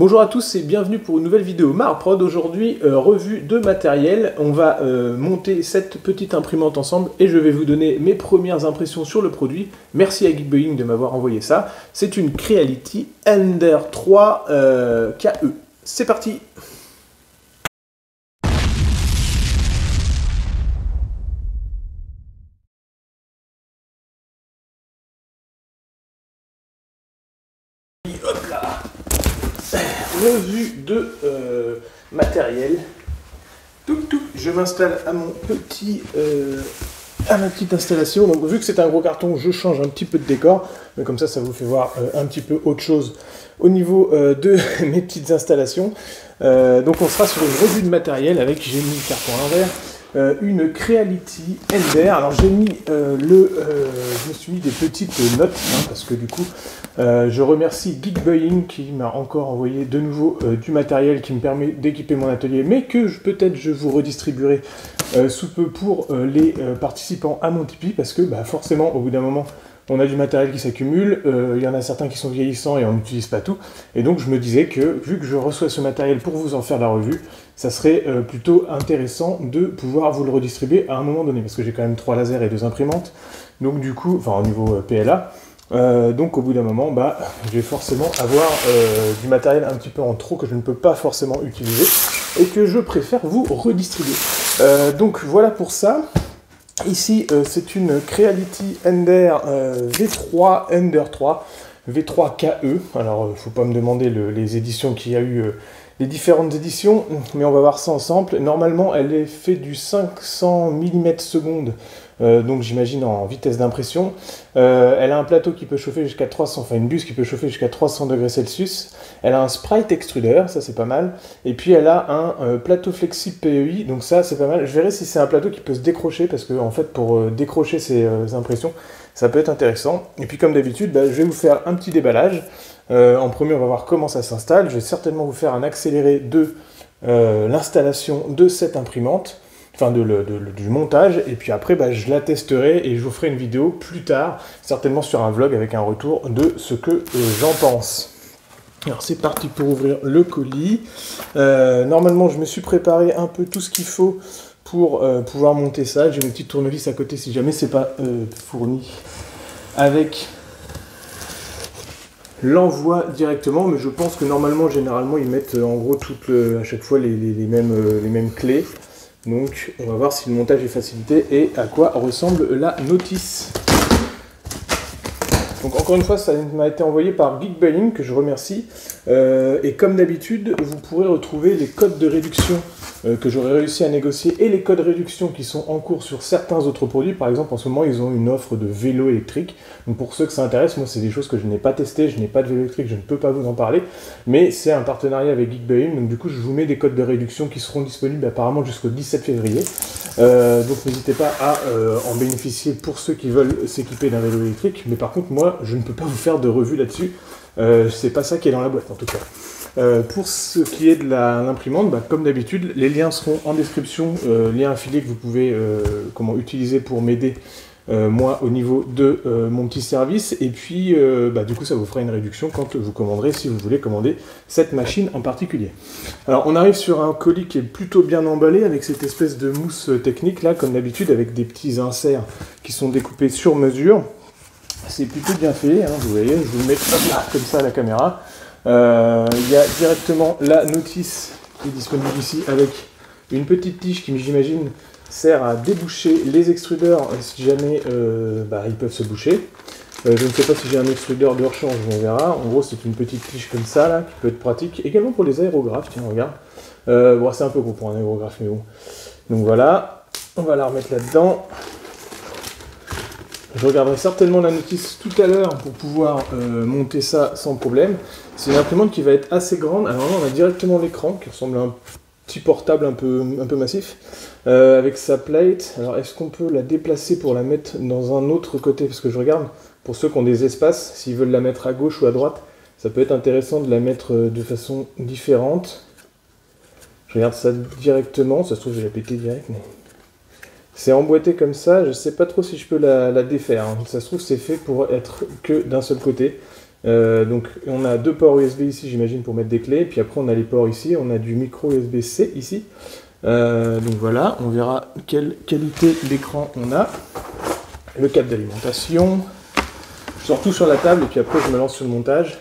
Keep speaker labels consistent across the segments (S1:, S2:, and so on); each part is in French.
S1: Bonjour à tous et bienvenue pour une nouvelle vidéo Marprod. Aujourd'hui, revue de matériel. On va monter cette petite imprimante ensemble et je vais vous donner mes premières impressions sur le produit. Merci à Geekbuying de m'avoir envoyé ça. C'est une Creality Ender 3 KE. C'est parti! Hop là. Revue de matériel. Je m'installe à mon petit à ma petite installation. Donc vu que c'est un gros carton, je change un petit peu de décor, mais comme ça vous fait voir un petit peu autre chose au niveau de mes petites installations. Donc on sera sur une revue de matériel avec, j'ai mis le carton à l'envers, une Creality Ender. Alors j'ai mis je me suis mis des petites notes parce que du coup je remercie Geekbuying qui m'a encore envoyé de nouveau du matériel qui me permet d'équiper mon atelier, mais que peut-être je vous redistribuerai sous peu pour les participants à mon Tipeee, parce que forcément au bout d'un moment on a du matériel qui s'accumule, il y en a certains qui sont vieillissants et on n'utilise pas tout, et donc je me disais que vu que je reçois ce matériel pour vous en faire la revue, ça serait plutôt intéressant de pouvoir vous le redistribuer à un moment donné, parce que j'ai quand même 3 lasers et 2 imprimantes, donc du coup, enfin au niveau PLA, donc au bout d'un moment, je vais forcément avoir du matériel un petit peu en trop que je ne peux pas forcément utiliser, et que je préfère vous redistribuer. Donc voilà pour ça. Ici, c'est une Creality Ender V3 Ender 3, V3 KE. Alors, il ne faut pas me demander les éditions qu'il y a eu, les différentes éditions, mais on va voir ça ensemble. Normalement, elle est faite du 500 mm seconde, donc j'imagine en vitesse d'impression. Elle a un plateau qui peut chauffer jusqu'à 300, enfin une buse qui peut chauffer jusqu'à 300 degrés Celsius. Elle a un sprite extrudeur, ça c'est pas mal. Et puis elle a un plateau flexible PEI, donc ça c'est pas mal. Je verrai si c'est un plateau qui peut se décrocher, parce que en fait pour décrocher ces impressions, ça peut être intéressant. Et puis comme d'habitude, je vais vous faire un petit déballage. En premier, on va voir comment ça s'installe. Je vais certainement vous faire un accéléré de l'installation de cette imprimante, enfin du montage, et puis après je la testerai et je vous ferai une vidéo plus tard, certainement sur un vlog avec un retour de ce que j'en pense. Alors c'est parti pour ouvrir le colis. Normalement je me suis préparé un peu tout ce qu'il faut pour pouvoir monter ça. J'ai mes petites tournevis à côté si jamais c'est pas fourni avec l'envoi directement, mais je pense que normalement généralement ils mettent en gros à chaque fois les mêmes clés. Donc on va voir si le montage est facilité et à quoi ressemble la notice. Donc encore une fois, ça m'a été envoyé par Geekbuying, que je remercie. Et comme d'habitude, vous pourrez retrouver les codes de réduction que j'aurais réussi à négocier et les codes de réduction qui sont en cours sur certains autres produits. Par exemple, en ce moment, ils ont une offre de vélo électrique. Donc pour ceux que ça intéresse, moi c'est des choses que je n'ai pas testées, je n'ai pas de vélo électrique, je ne peux pas vous en parler. Mais c'est un partenariat avec Geekbuying, donc du coup je vous mets des codes de réduction qui seront disponibles apparemment jusqu'au 17 février. Donc n'hésitez pas à en bénéficier pour ceux qui veulent s'équiper d'un vélo électrique. Mais par contre, moi, je ne peux pas vous faire de revue là-dessus. C'est pas ça qui est dans la boîte en tout cas. Pour ce qui est de l'imprimante, comme d'habitude, les liens seront en description, liens affiliés que vous pouvez utiliser pour m'aider moi au niveau de mon petit service, et puis du coup ça vous fera une réduction quand vous commanderez, si vous voulez commander cette machine en particulier. Alors on arrive sur un colis qui est plutôt bien emballé avec cette espèce de mousse technique là, comme d'habitude, avec des petits inserts qui sont découpés sur mesure. C'est plutôt bien fait, vous voyez, je vous le mets comme ça à la caméra. Il y a directement la notice qui est disponible ici avec une petite tige qui, j'imagine, sert à déboucher les extrudeurs si jamais ils peuvent se boucher. Je ne sais pas si j'ai un extrudeur de rechange, on verra. En gros, c'est une petite tige comme ça là, qui peut être pratique. Également pour les aérographes, tiens, regarde. C'est un peu gros pour un aérographe, mais bon. Donc voilà, on va la remettre là-dedans. Je regarderai certainement la notice tout à l'heure pour pouvoir monter ça sans problème. C'est une imprimante qui va être assez grande. Alors là, on a directement l'écran qui ressemble à un petit portable un peu massif, avec sa plate. Alors est-ce qu'on peut la déplacer pour la mettre dans un autre côté? Parce que je regarde, pour ceux qui ont des espaces, s'ils veulent la mettre à gauche ou à droite, ça peut être intéressant de la mettre de façon différente. Je regarde ça directement, ça se trouve je vais la péter direct, mais... C'est emboîté comme ça, je sais pas trop si je peux la défaire. Ça se trouve c'est fait pour être que d'un seul côté. Donc on a 2 ports USB ici, j'imagine, pour mettre des clés. Puis après on a les ports ici, on a du micro USB-C ici. Donc voilà, on verra quelle qualité d'écran on a. Le câble d'alimentation. Je sors tout sur la table et puis après je me lance sur le montage.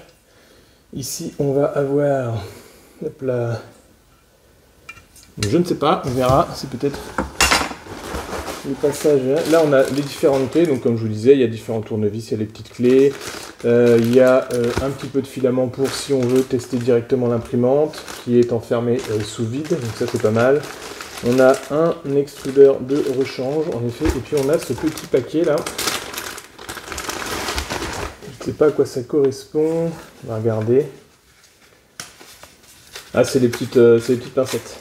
S1: Ici on va avoir... Hop là. Donc, je ne sais pas, on verra, c'est peut-être le passage. Là on a les différentes clés, donc comme je vous disais, il y a différents tournevis, il y a les petites clés. Il y a un petit peu de filament pour si on veut tester directement l'imprimante qui est enfermée sous vide, donc ça c'est pas mal. On a un extrudeur de rechange en effet, et puis on a ce petit paquet là. Je ne sais pas à quoi ça correspond, on va regarder. Ah, c'est les petites pincettes.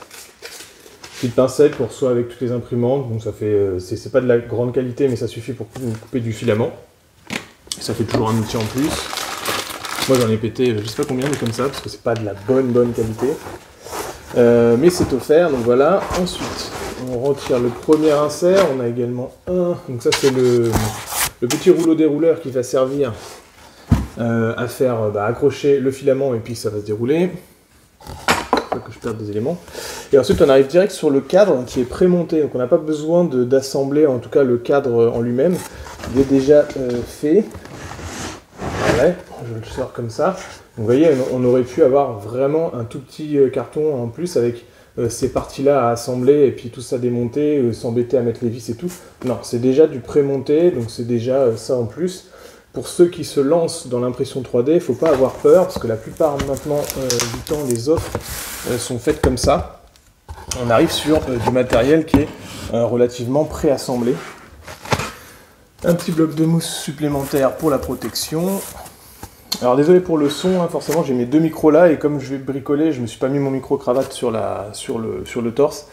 S1: Petites pincettes pour soit avec toutes les imprimantes, donc ça fait, c'est pas de la grande qualité mais ça suffit pour couper du filament. Ça fait toujours un outil en plus. Moi j'en ai pété je sais pas combien mais comme ça parce que c'est pas de la bonne qualité. Mais c'est offert, donc voilà. Ensuite on retire le premier insert, on a également un, donc ça c'est le petit rouleau dérouleur qui va servir à faire accrocher le filament et puis ça va se dérouler. Pas que je perde des éléments. Et ensuite on arrive direct sur le cadre qui est prémonté, donc on n'a pas besoin d'assembler en tout cas le cadre en lui-même, il est déjà fait. Ouais, je le sors comme ça. Donc, vous voyez, on aurait pu avoir vraiment un tout petit carton en plus avec ces parties-là à assembler et puis tout ça démonter, s'embêter à mettre les vis et tout. Non, c'est déjà du pré-monté, donc c'est déjà ça en plus. Pour ceux qui se lancent dans l'impression 3D, il ne faut pas avoir peur parce que la plupart maintenant du temps, les offres sont faites comme ça. On arrive sur du matériel qui est relativement préassemblé. Un petit bloc de mousse supplémentaire pour la protection. Alors désolé pour le son, hein, forcément j'ai mes 2 micros là et comme je vais bricoler, je me suis pas mis mon micro cravate sur le torse.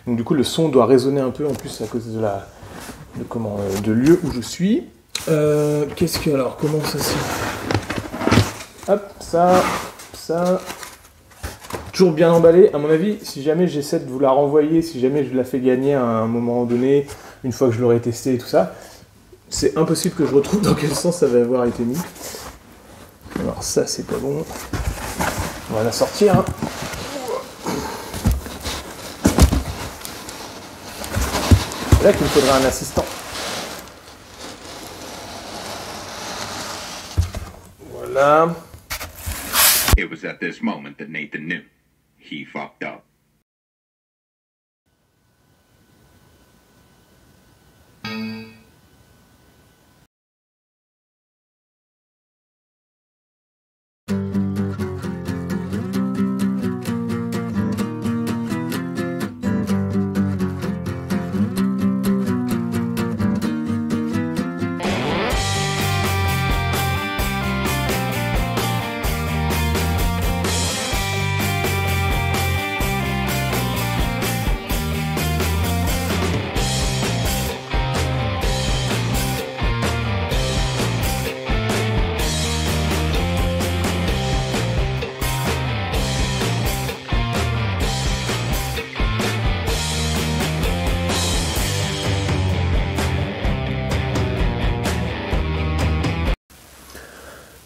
S1: Donc du coup le son doit résonner un peu en plus à cause de lieu où je suis. Qu'est-ce que alors, comment ça se... Hop, ça... Toujours bien emballé. À mon avis, si jamais j'essaie de vous la renvoyer, si jamais je la fais gagner à un moment donné, une fois que je l'aurai testé et tout ça, c'est impossible que je retrouve dans quel sens ça va avoir été mis. Alors ça, c'est pas bon. On va la sortir. Hein. C'est là qu'il me faudra un assistant. Voilà.
S2: It was at this moment that Nathan knew he fucked up.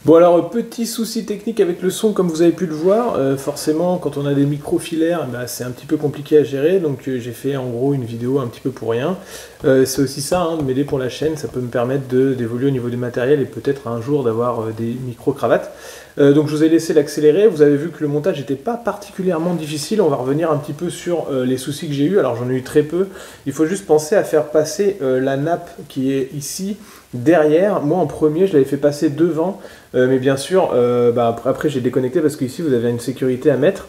S1: Bon alors, petit souci technique avec le son, comme vous avez pu le voir, forcément quand on a des micros filaires, c'est un petit peu compliqué à gérer, donc j'ai fait en gros une vidéo un petit peu pour rien. C'est aussi ça, hein, de m'aider pour la chaîne, ça peut me permettre d'évoluer au niveau du matériel et peut-être un jour d'avoir des micro-cravates. Donc je vous ai laissé l'accélérer, vous avez vu que le montage n'était pas particulièrement difficile, on va revenir un petit peu sur les soucis que j'ai eu. Alors j'en ai eu très peu, il faut juste penser à faire passer la nappe qui est ici, derrière. Moi en premier je l'avais fait passer devant, mais bien sûr après j'ai déconnecté parce qu'ici vous avez une sécurité à mettre.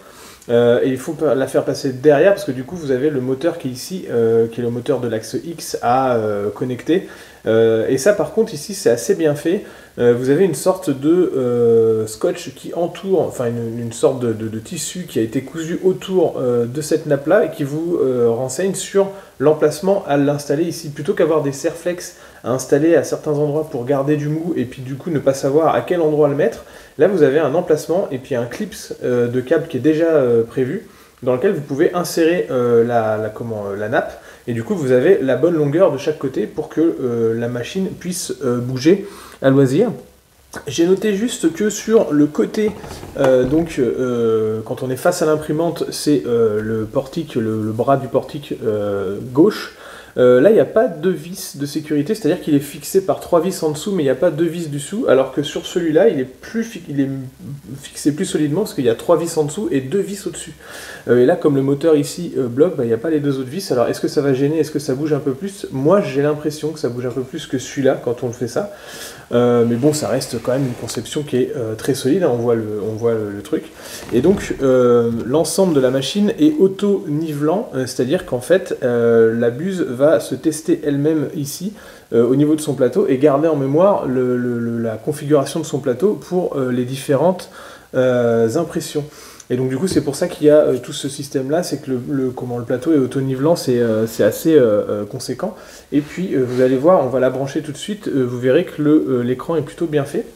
S1: Et il faut la faire passer derrière parce que du coup vous avez le moteur qui est ici, qui est le moteur de l'axe X à connecter. Et ça par contre ici c'est assez bien fait. Vous avez une sorte de scotch qui entoure, enfin une sorte de tissu qui a été cousu autour de cette nappe là et qui vous renseigne sur l'emplacement à l'installer ici. Plutôt qu'avoir des serflex à installer à certains endroits pour garder du mou et puis du coup ne pas savoir à quel endroit le mettre, là vous avez un emplacement et puis un clips de câble qui est déjà prévu dans lequel vous pouvez insérer la nappe et du coup vous avez la bonne longueur de chaque côté pour que la machine puisse bouger à loisir. J'ai noté juste que sur le côté, quand on est face à l'imprimante, c'est le portique, le bras du portique gauche. Là, il n'y a pas de vis de sécurité, c'est-à-dire qu'il est fixé par 3 vis en dessous, mais il n'y a pas de vis dessous, alors que sur celui-là, il est fixé plus solidement, parce qu'il y a 3 vis en dessous et 2 vis au-dessus. Et là, comme le moteur ici bloque, il n'y a pas les 2 autres vis. Alors, est-ce que ça va gêner? Est-ce que ça bouge un peu plus? Moi, j'ai l'impression que ça bouge un peu plus que celui-là, quand on le fait ça. Mais bon, ça reste quand même une conception qui est très solide, hein, on voit le truc. Et donc, l'ensemble de la machine est auto-nivelant, c'est-à-dire qu'en fait, la buse va se tester elle-même ici, au niveau de son plateau, et garder en mémoire la configuration de son plateau pour les différentes impressions. Et donc du coup c'est pour ça qu'il y a tout ce système là, c'est que le plateau est auto-nivelant, c'est assez conséquent. Et puis vous allez voir, on va la brancher tout de suite, vous verrez que l'écran est plutôt bien fait.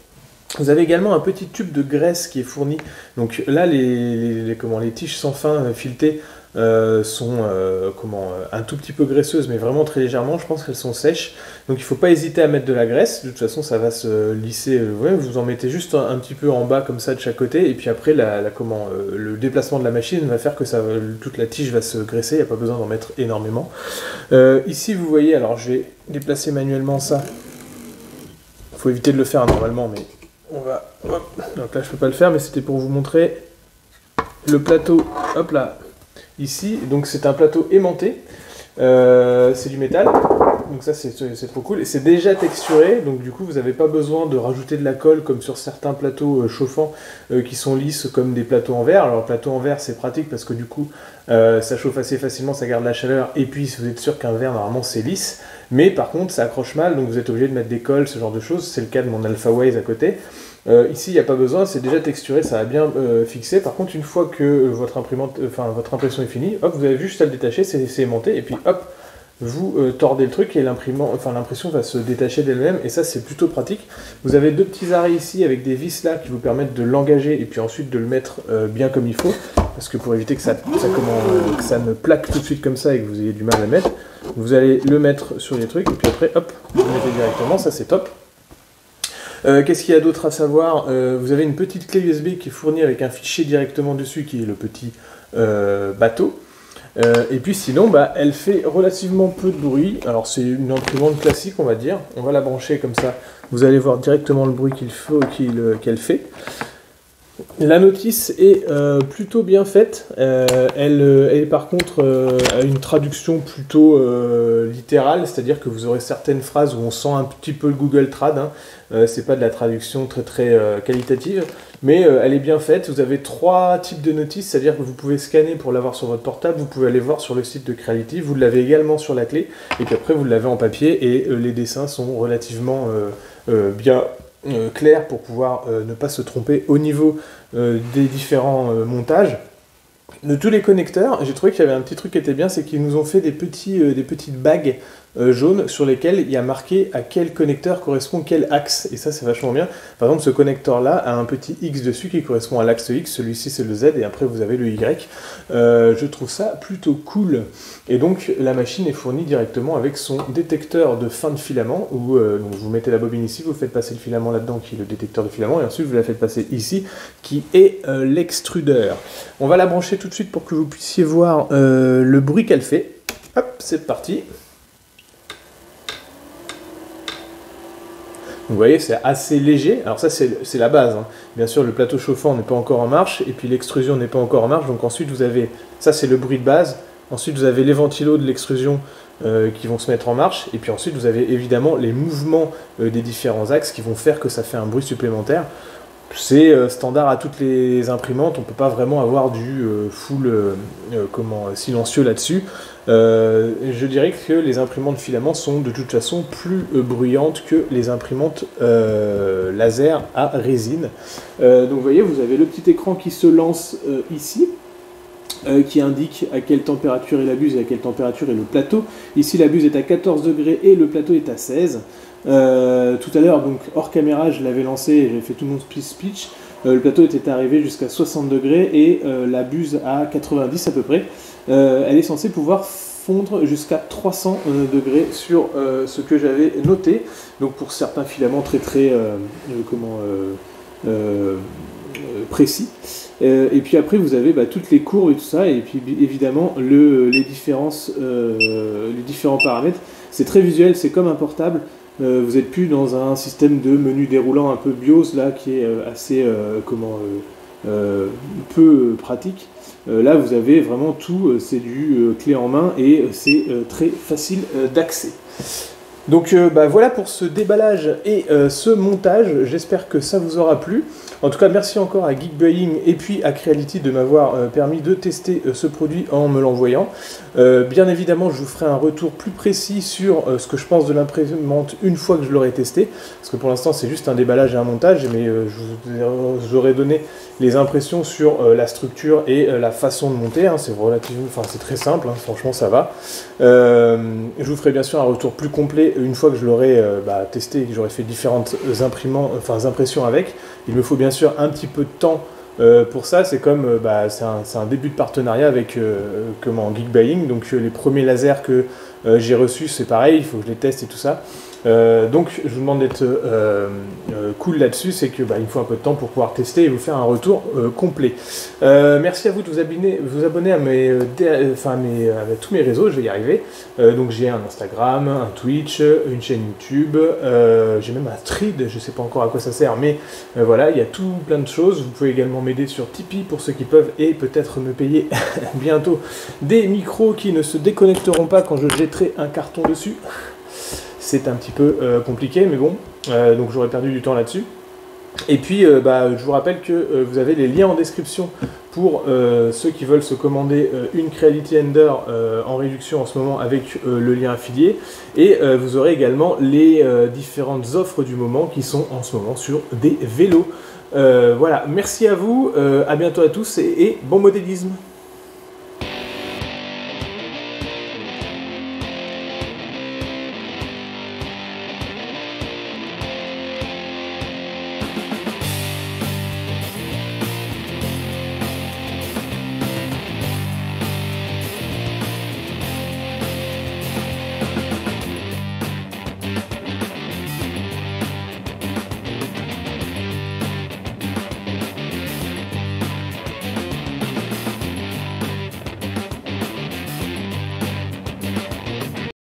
S1: Vous avez également un petit tube de graisse qui est fourni. Donc là les tiges sans fin filetées sont un tout petit peu graisseuses, mais vraiment très légèrement. Je pense qu'elles sont sèches, donc il ne faut pas hésiter à mettre de la graisse. De toute façon ça va se lisser, ouais, vous en mettez juste un petit peu en bas comme ça de chaque côté, et puis après le déplacement de la machine va faire que toute la tige va se graisser. Il n'y a pas besoin d'en mettre énormément. Ici vous voyez, alors je vais déplacer manuellement ça, il faut éviter de le faire normalement, mais on va, hop, donc là je peux pas le faire, mais c'était pour vous montrer le plateau, hop là, ici. Donc c'est un plateau aimanté, c'est du métal, donc ça c'est trop cool, et c'est déjà texturé, donc du coup vous n'avez pas besoin de rajouter de la colle comme sur certains plateaux chauffants qui sont lisses comme des plateaux en verre. Alors le plateau en verre c'est pratique parce que du coup ça chauffe assez facilement, ça garde la chaleur, et puis vous êtes sûr qu'un verre normalement c'est lisse, mais par contre ça accroche mal, donc vous êtes obligé de mettre des colles, ce genre de choses. C'est le cas de mon Alphaways à côté. Ici il n'y a pas besoin, c'est déjà texturé, ça va bien fixer. Par contre une fois que votre impression est finie, hop, vous avez juste à le détacher, c'est aimanté, et puis hop, vous tordez le truc et l'impression va se détacher d'elle-même, et ça c'est plutôt pratique. Vous avez 2 petits arrêts ici avec des vis là qui vous permettent de l'engager et puis ensuite de le mettre bien comme il faut, parce que pour éviter que ça ne plaque tout de suite comme ça et que vous ayez du mal à le mettre, vous allez le mettre sur les trucs et puis après hop, vous le mettez directement, ça c'est top. Qu'est-ce qu'il y a d'autre à savoir? Vous avez une petite clé USB qui est fournie avec un fichier directement dessus qui est le petit bateau. Et puis sinon, elle fait relativement peu de bruit. Alors c'est une imprimante classique, on va dire. On va la brancher comme ça. Vous allez voir directement le bruit qu'elle fait. La notice est plutôt bien faite. Elle par contre a une traduction plutôt littérale, c'est-à-dire que vous aurez certaines phrases où on sent un petit peu le Google Trad. C'est pas de la traduction très qualitative, mais elle est bien faite. Vous avez 3 types de notices, c'est-à-dire que vous pouvez scanner pour l'avoir sur votre portable, vous pouvez aller voir sur le site de Creality, vous l'avez également sur la clé, et puis après vous l'avez en papier, et les dessins sont relativement bien clairs pour pouvoir ne pas se tromper au niveau des différents montages. De tous les connecteurs, j'ai trouvé qu'il y avait un petit truc qui était bien, c'est qu'ils nous ont fait des petites bagues jaunes sur lesquelles il y a marqué à quel connecteur correspond quel axe, et ça c'est vachement bien. Par exemple ce connecteur là a un petit X dessus qui correspond à l'axe X, celui-ci c'est le Z, et après vous avez le Y. Je trouve ça plutôt cool. Et donc la machine est fournie directement avec son détecteur de fin de filament, où donc vous mettez la bobine ici, vous faites passer le filament là-dedans qui est le détecteur de filament, et ensuite vous la faites passer ici qui est l'extrudeur. On va la brancher tout de suite pour que vous puissiez voir le bruit qu'elle fait. Hop, c'est parti. Vous voyez, c'est assez léger. Alors ça, c'est la base. Bien sûr, le plateau chauffant n'est pas encore en marche, et puis l'extrusion n'est pas encore en marche. Donc ensuite, vous avez... Ça, c'est le bruit de base. Ensuite, vous avez les ventilos de l'extrusion qui vont se mettre en marche. Et puis ensuite, vous avez évidemment les mouvements des différents axes qui vont faire que ça fait un bruit supplémentaire. C'est standard à toutes les imprimantes, on ne peut pas vraiment avoir du full silencieux là-dessus. Je dirais que les imprimantes filaments sont de toute façon plus bruyantes que les imprimantes laser à résine. Donc vous voyez, vous avez le petit écran qui se lance ici, qui indique à quelle température est la buse et à quelle température est le plateau. Ici la buse est à 14 degrés et le plateau est à 16. Tout à l'heure, donc hors caméra, je l'avais lancé et j'ai fait tout mon speech. Le plateau était arrivé jusqu'à 60 degrés et la buse à 90 à peu près. Elle est censée pouvoir fondre jusqu'à 300 degrés sur ce que j'avais noté. Donc pour certains filaments très précis. Et puis après vous avez toutes les courbes et tout ça, et puis évidemment les différents paramètres. C'est très visuel, c'est comme un portable. Vous n'êtes plus dans un système de menu déroulant un peu BIOS là qui est assez peu pratique. Là vous avez vraiment tout, c'est du clé en main et c'est très facile d'accès. Donc voilà pour ce déballage et ce montage, j'espère que ça vous aura plu. En tout cas, merci encore à Geekbuying et puis à Creality de m'avoir permis de tester ce produit en me l'envoyant. Bien évidemment, je vous ferai un retour plus précis sur ce que je pense de l'imprimante une fois que je l'aurai testé, parce que pour l'instant c'est juste un déballage et un montage, mais je vous aurai donné les impressions sur la structure et la façon de monter, hein. C'est relativement, c'est très simple, hein, franchement ça va. Je vous ferai bien sûr un retour plus complet une fois que je l'aurai testé et que j'aurai fait différentes impressions avec. Il me faut bien sûr un petit peu de temps pour ça. C'est comme c'est un début de partenariat avec Geekbuying. Donc les premiers lasers que j'ai reçus, c'est pareil, il faut que je les teste et tout ça. Donc je vous demande d'être cool là-dessus, c'est que il me faut un peu de temps pour pouvoir tester et vous faire un retour complet. Merci à vous de vous abonner à tous mes réseaux, je vais y arriver. Donc j'ai un Instagram, un Twitch, une chaîne YouTube, j'ai même un Thread, je sais pas encore à quoi ça sert, mais voilà, il y a tout plein de choses. Vous pouvez également m'aider sur Tipeee pour ceux qui peuvent et peut-être me payer bientôt des micros qui ne se déconnecteront pas quand je jetterai un carton dessus. C'est un petit peu compliqué, mais bon, donc j'aurais perdu du temps là-dessus. Et puis, je vous rappelle que vous avez les liens en description pour ceux qui veulent se commander une Creality Ender en réduction en ce moment avec le lien affilié. Et vous aurez également les différentes offres du moment qui sont en ce moment sur des vélos. Voilà, merci à vous, à bientôt à tous et bon modélisme.